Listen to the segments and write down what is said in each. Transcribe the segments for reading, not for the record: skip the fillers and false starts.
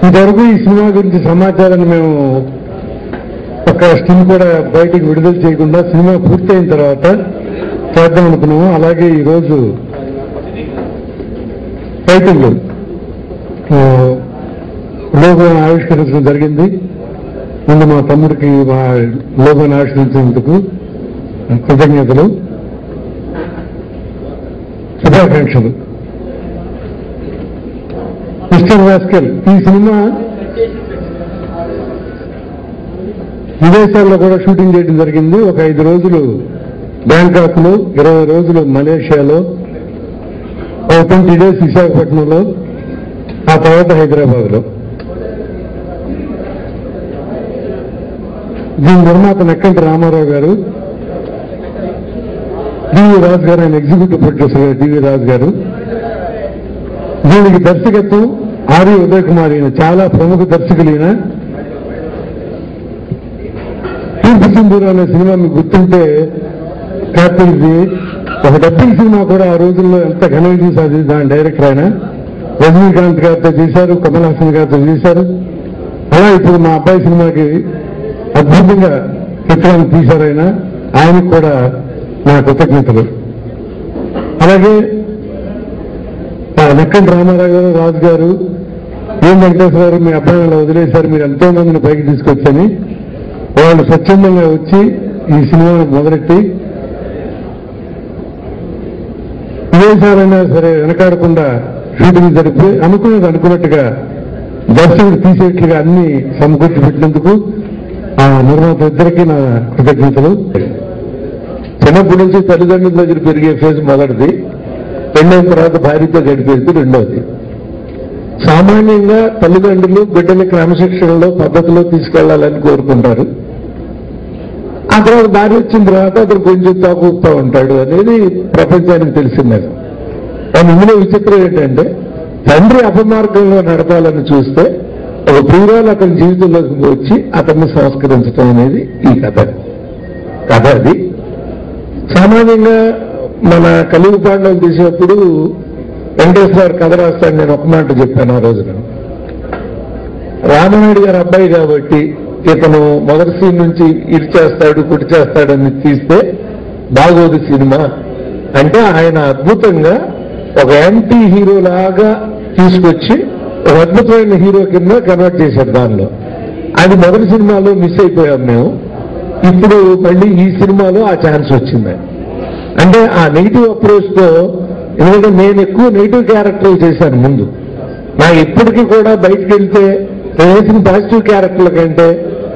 ఇంతవరకు ఈ సినిమా గురించి సమాచారాన్ని మేము ఒక స్టిల్ కూడా బయటికి విడుదల చేయకుండా సినిమా పూర్తయిన తర్వాత చేద్దాం అనుకున్నాము. అలాగే ఈరోజు టైటిల్ లోగోను ఆవిష్కరించడం జరిగింది. ముందు మా తమ్ముడికి మా లోగోను ఆవిష్కరించినందుకు కృతజ్ఞతలు, శుభాకాంక్షలు. మిస్టర్ రాస్కెల్ ఈ సినిమా విదేశాల్లో కూడా షూటింగ్ చేయడం జరిగింది. ఒక 5 రోజులు బ్యాంకాక్ లో, 20 రోజులు మలేషియాలో, 20 days విశాఖపట్నంలో, ఆ తర్వాత హైదరాబాద్ లో. దీని నిర్మాత నెక్కంటి రామారావు గారు, డివి రాజు గారు, ఆయన ఎగ్జిక్యూటివ్ ప్రొడ్యూసర్ డివి రాజు గారు. దీనికి దర్శకత్వం ఆర్య ఉదయ్ కుమార్, ఈయన చాలా ప్రముఖ దర్శకులు. ఈయన తూర్పు సింధూరు అనే సినిమా మీకు గుర్తుంటే క్యాప్టెన్జీ ఒక డబ్బింగ్ సినిమా కూడా ఆ రోజుల్లో ఎంత ఘన విజయం సాధించి దాని డైరెక్టర్ ఆయన రజనీకాంత్ గారితో చేశారు, కమల్ హాసన్ గారితో చేశారు. అలా ఇప్పుడు మా అబ్బాయి సినిమాకి అద్భుతంగా చిత్రాన్ని తీశారు ఆయన. ఆయనకు కూడా నా కృతజ్ఞతలు. అలాగే నెక్కంటి రామారావు గారు, రాజు గారు, ఏం వెంకటేశ్వర గారు మీ అబ్బాయిని వదిలేశారు, మీరు ఎంతో మందిని పైకి తీసుకొచ్చని వాళ్ళు స్వచ్ఛందంగా వచ్చి ఈ సినిమాను మొదలెట్టి విదేశాలైనా సరే వెనకాడకుండా షూటింగ్ జరిపి అనుకున్నట్టుగా దర్శకుడు తీసేట్లుగా అన్ని సమకూర్చి పెట్టినందుకు ఆ నిర్మాత ఇద్దరికీ నా కృతజ్ఞతలు. చిన్నప్పటి నుంచి తల్లిదండ్రుల దగ్గర పెరిగే ఫేజ్ మొదటిది, పెళ్ళైన తర్వాత భార్యతో గడిపేది రెండవది. సామాన్యంగా తల్లిదండ్రులు బిడ్డని క్రమశిక్షణలో పద్ధతిలో తీసుకెళ్లాలని కోరుకుంటారు. ఆ తర్వాత భార్య వచ్చిన తర్వాత అతను కొంచెం తాకుతూ ఉంటాడు అనేది ప్రపంచానికి తెలిసిందని. కానీ ఇందులో విచిత్రం ఏంటంటే తండ్రి అపమార్గంలో నడపాలని చూస్తే ఒక ప్రియురాలు అతని జీవితంలోకి వచ్చి అతన్ని సంస్కరించడం అనేది ఈ కథ. అది సామాన్యంగా మన కలిగి పాండవులు తీసేటప్పుడు వెంకటేశ్వర కథ రాస్తాడు. నేను ఒక మాట చెప్పాను ఆ రోజున, రామనాయుడు గారి అబ్బాయి కాబట్టి ఇతను మొదటి సీన్ నుంచి ఇటు చేస్తాడు కుటి చేస్తాడని తీస్తే బాగోదు సినిమా అంటే ఆయన అద్భుతంగా ఒక యాంటీ హీరో లాగా తీసుకొచ్చి ఒక అద్భుతమైన హీరో కింద కన్వర్ట్ చేశారు. దానిలో అది మొదటి సినిమాలో మిస్ అయిపోయాం మేము. ఇప్పుడు మళ్ళీ ఈ సినిమాలో ఆ ఛాన్స్ వచ్చింది. అంటే ఆ నెగిటివ్ అప్రోచ్ తో, ఎందుకంటే నేను ఎక్కువ నెగిటివ్ క్యారెక్టర్లు చేశాను ముందు. నాకు ఇప్పటికీ కూడా బయటకు వెళ్తే వేసిన పాజిటివ్ క్యారెక్టర్ల కంటే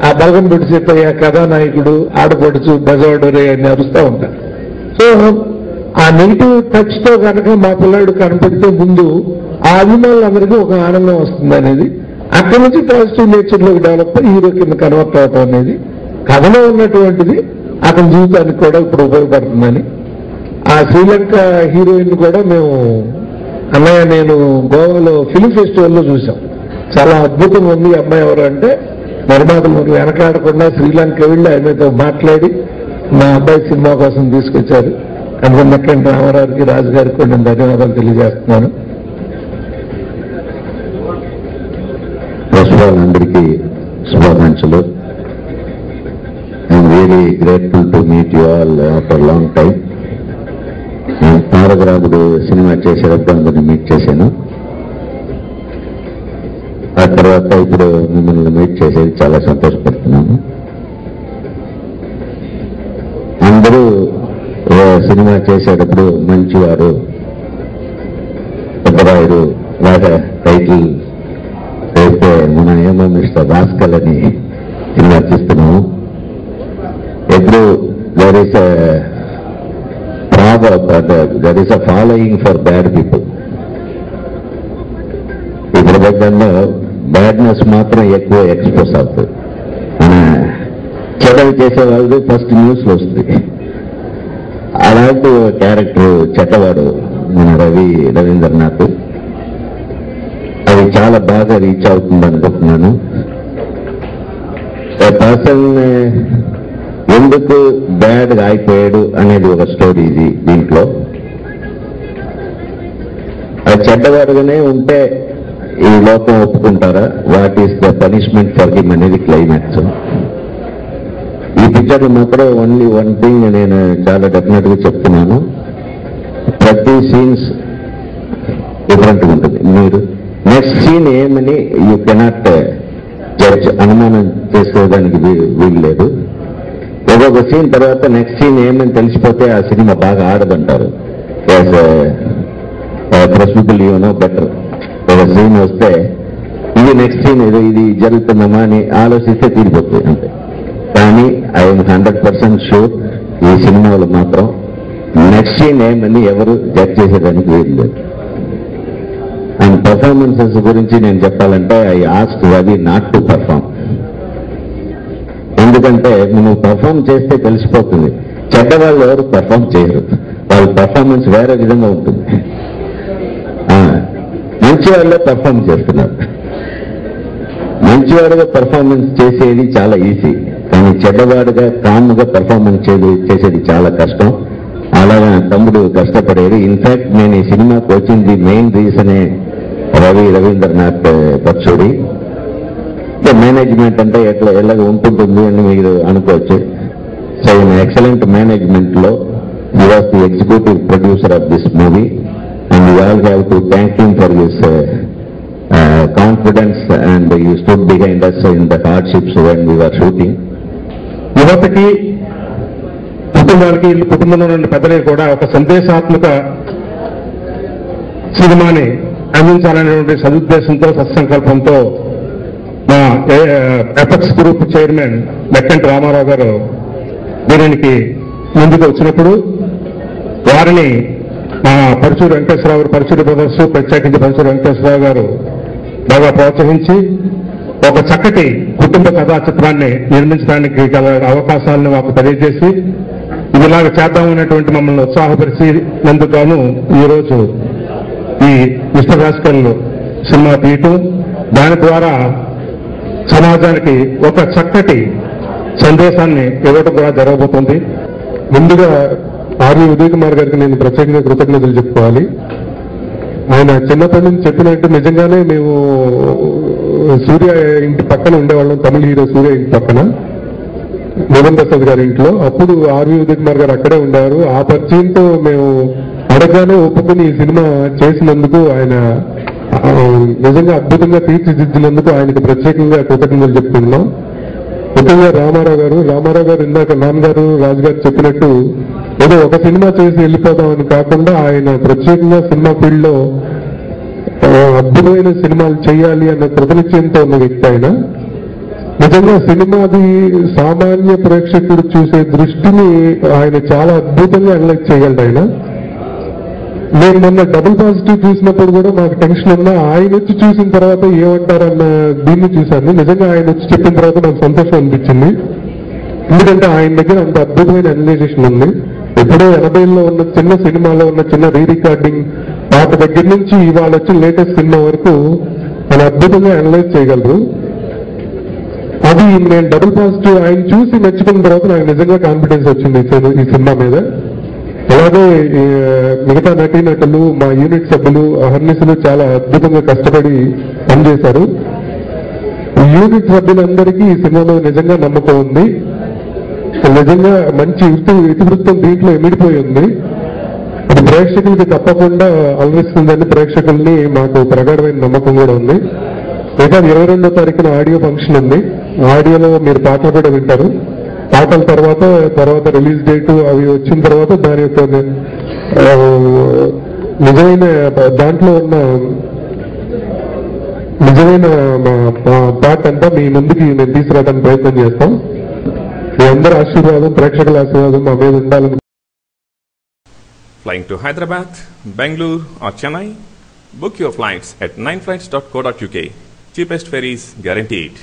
ఆ బలగం పిడిచేతయ్య కథానాయకుడు, ఆడపడుచు, బజవాడరే అని అరుస్తూ ఉంటారు. సో ఆ నెగిటివ్ టచ్ తో కనుక మా పిల్లాడు కనపడితే ముందు ఆ అభిమానులందరికీ ఒక ఆనందం వస్తుంది అనేది, అక్కడి నుంచి పాజిటివ్ నేచర్ లోకి డెవలప్ అయ్యి హీరో కింద కన్వర్ట్ అవటం అనేది కథలో ఉన్నటువంటిది అతని జీవితానికి కూడా ఇప్పుడు ఉపయోగపడుతుందని. ఆ శ్రీలంక హీరోయిన్ కూడా మేము అన్నయ్య నేను గోవాలో ఫిల్మ్ ఫెస్టివల్లో చూసాం. చాలా అద్భుతంగా ఉంది. అమ్మాయి ఎవరు అంటే నిర్మాతలు వెనకాడకుండా శ్రీలంక వెళ్ళి ఆమెతో మాట్లాడి మా అబ్బాయి సినిమా కోసం తీసుకొచ్చారు. అందుకని నెక్కంటి రామారావుకి, రాజు గారికి కూడా నేను ధన్యవాదాలు తెలియజేస్తున్నాను. అందరికీ శుభాకాంక్షలు. I'm really grateful to meet you all after long time. నేను తారకరాజుడు సినిమా చేసేటప్పుడు అందరినీ మీట్ చేశాను. ఆ తర్వాత ఇప్పుడు మిమ్మల్ని మీట్ చేసేది చాలా సంతోషపడుతున్నాను. అందరూ సినిమా చేసేటప్పుడు మంచివారు, పెద్దరాయుడు లాగా టైటిల్ అయితే మన ఏమో మిస్టర్ రాస్కల్ అని సినిమా చూస్తున్నాము. ఎప్పుడు there is there is a following for bad people. ఈ ప్రపంచంలో బ్యాడ్నెస్ మాత్రం ఎక్కువ ఎక్స్పోజ్ అవుతుంది. మన చెడలు చేసే వాళ్ళు ఫస్ట్ న్యూస్లో వస్తుంది. అలాంటి క్యారెక్టర్ చెడ్డవాడు మన రవీంద్రనాథ్. అది చాలా బాగా రీచ్ అవుతుంది అనుకుంటున్నాను. పర్సన్ ఎందుకు బ్యాడ్గా అయిపోయాడు అనేది ఒక స్టోరీ ఇది. దీంట్లో అది చెడ్డవాడుగానే ఉంటే ఈ లోకం ఒప్పుకుంటారా, what is the punishment for him అనేది క్లైమాక్స్. ఈ పిక్చర్లో మాత్రం ఓన్లీ వన్ థింగ్ నేను చాలా డెఫినెట్ గా చెప్తున్నాను, ప్రతి సీన్స్ డిఫరెంట్గా ఉంటుంది. మీరు నెక్స్ట్ సీన్ ఏమని యూ కెనాట్ జడ్జ్, అనుమానం చేసుకోవడానికి వీలు లేదు. ఒక్కొక్క సీన్ తర్వాత నెక్స్ట్ సీన్ ఏమని తెలిసిపోతే ఆ సినిమా బాగా ఆడదంటారు. ప్రస్తుతం యూనో బెటర్. ఒక సీన్ వస్తే ఇది నెక్స్ట్ సీన్ ఏదో ఇది జరుగుతుందమ్మా అని ఆలోచిస్తే తీరిపోతుంది అంతే. కానీ ఐఎమ్ 100% షూర్ ఈ సినిమాలో మాత్రం నెక్స్ట్ సీన్ ఏమని ఎవరు జడ్జ్ చేసేదానికి వీలు లేదు. అండ్ పర్ఫార్మెన్సెస్ గురించి నేను చెప్పాలంటే I ask Ravi not to perform. ఎందుకంటే నువ్వు పర్ఫార్మ్ చేస్తే తెలిసిపోతుంది. చెడ్డవాళ్ళు ఎవరు పర్ఫార్మ్ చేయరు, వాళ్ళ పర్ఫార్మెన్స్ వేరే విధంగా ఉంటుంది. మంచి వాళ్ళే పర్ఫార్మ్ చేస్తున్నారు. మంచివాడుగా పర్ఫార్మెన్స్ చేసేది చాలా ఈజీ, కానీ చెడ్డవాడుగా కామ్గా పర్ఫార్మెన్స్ చేసేది చాలా కష్టం. అలాగా తమ్ముడు కష్టపడేది. ఇన్ఫాక్ట్ నేను ఈ సినిమాకి వచ్చింది మెయిన్ రీజనే రవీంద్రనాథ్ పచ్చూడి. మేనేజ్మెంట్ అంటే ఎలాగ ఉంటుంటుంది అని మీరు అనుకోవచ్చు. సో ఇన్ ఎక్సలెంట్ మేనేజ్మెంట్ లో he was the executive producer of this movie and you all have to thank him for this confidence and you stood behind us in the hardships when we were shooting. యువతకి, కుటుంబానికి, కుటుంబంలో నుండి పెద్దలకి కూడా ఒక సందేశాత్మక సినిమాని అందించాలనేటువంటి సదుద్దేశంతో, సత్సంకల్పంతో మా ఎఫెక్స్ గ్రూప్ చైర్మన్ మెక్కంటి రామారావు గారు దీనికి ముందుకు వచ్చినప్పుడు వారిని మా పరుచూరు వెంకటేశ్వరరావు గారు, పరుచూరు బ్రదర్స్, ప్రత్యేకించి పరుచూరు వెంకటేశ్వరరావు గారు బాగా ప్రోత్సహించి ఒక చక్కటి కుటుంబ కథా చిత్రాన్ని నిర్మించడానికి గల అవకాశాలను మాకు తెలియజేసి ఇదిలాగా చేద్దామనేటువంటి మమ్మల్ని ఉత్సాహపరిచినందుకు గాను ఈరోజు ఈ మిస్టర్ రాస్కల్ సినిమా తీయటం, దాని ద్వారా సమాజానికి ఒక చక్కటి సందేశాన్ని ఇవ్వడం కూడా జరగబోతుంది. ముందుగా ఆర్వి ఉదయ్ కుమార్ గారికి నేను ప్రత్యేకంగా కృతజ్ఞతలు చెప్పుకోవాలి. ఆయన చిన్నప్పటి నుంచి చెప్పినట్టు నిజంగానే మేము సూర్య ఇంటి పక్కన ఉండేవాళ్ళం, తమిళ హీరో సూర్య ఇంటి పక్కన, మోహన్ ప్రసాద్ గారి ఇంట్లో. అప్పుడు ఆర్వి ఉదయ్ కుమార్ గారు అక్కడే ఉండారు. ఆ పరిచయంతో మేము అడగానే ఒప్పుకుని ఈ సినిమా చేసినందుకు ఆయన నిజంగా అద్భుతంగా తీర్చిదిద్దినందుకు ఆయనకు ప్రత్యేకంగా కృతజ్ఞతలు చెప్తున్నాం. ముఖ్యంగా రామారావు గారు ఇందాక నాన్నగారు రాజుగారు చెప్పినట్టు ఏదో ఒక సినిమా చేసి వెళ్ళిపోదామని కాకుండా ఆయన ప్రత్యేకంగా సినిమా ఫీల్డ్ లో అద్భుతమైన సినిమాలు చేయాలి అన్న కృతనిశ్చయంతో ఉన్న వ్యక్తి ఆయన. నిజంగా సినిమాది సామాన్య ప్రేక్షకుడు చూసే దృష్టిని ఆయన చాలా అద్భుతంగా అనలైజ్ చేయగలడు ఆయన. నేను మొన్న డబుల్ పాజిటివ్ చూసినప్పుడు కూడా నాకు టెన్షన్ ఉన్నా ఆయన వచ్చి చూసిన తర్వాత ఏమంటారన్న దీన్ని చూశాను. నిజంగా ఆయన వచ్చి చెప్పిన తర్వాత నాకు సంతోషం అనిపించింది. ఎందుకంటే ఆయన దగ్గర అంత అద్భుతమైన అనలైజేషన్ ఉంది. ఎప్పుడో 80లో ఉన్న చిన్న సినిమాలో ఉన్న చిన్న రీ రికార్డింగ్ పాట దగ్గర నుంచి ఇవాళ వచ్చిన లేటెస్ట్ సినిమా వరకు ఆయన అద్భుతంగా అనలైజ్ చేయగలరు. అది నేను డబుల్ పాజిటివ్ ఆయన చూసి మెచ్చుకున్న తర్వాత నాకు నిజంగా కాన్ఫిడెన్స్ వచ్చింది ఈ సినిమా మీద. అలాగే మిగతా నటీనటులు, మా యూనిట్ సభ్యులు, అహర్నిశలు చాలా అద్భుతంగా కష్టపడి పనిచేశారు. యూనిట్ సభ్యులందరికీ ఈ సినిమాలో నిజంగా నమ్మకం ఉంది. నిజంగా మంచి ఇతివృత్తం దీంట్లో ఎమిడిపోయి ఉంది. అది ప్రేక్షకులకి తప్పకుండా అలరిస్తుందని ప్రేక్షకుల్ని మాకు ప్రగాఢమైన నమ్మకం కూడా ఉంది. ఇంకా 22వ తారీఖున ఆడియో ఫంక్షన్ ఉంది. ఆడియోలో మీరు పాటలు కూడా వింటారు. పాటల తర్వాత రిలీజ్ డేటు అవి వచ్చిన తర్వాత దాని యొక్క నిజమైన దాంట్లో ఉన్న నిజమైన పాట అంతా మీ ముందుకి మేము తీసుకురావడానికి ప్రయత్నం చేస్తాం. మీ అందరి ఆశీర్వాదం, ప్రేక్షకుల ఆశీర్వాదం మా మీద ఉండాలని. Flying to Hyderabad, Bangalore or Chennai? Book your flights at 9flights.co.uk. Cheapest ferries guaranteed.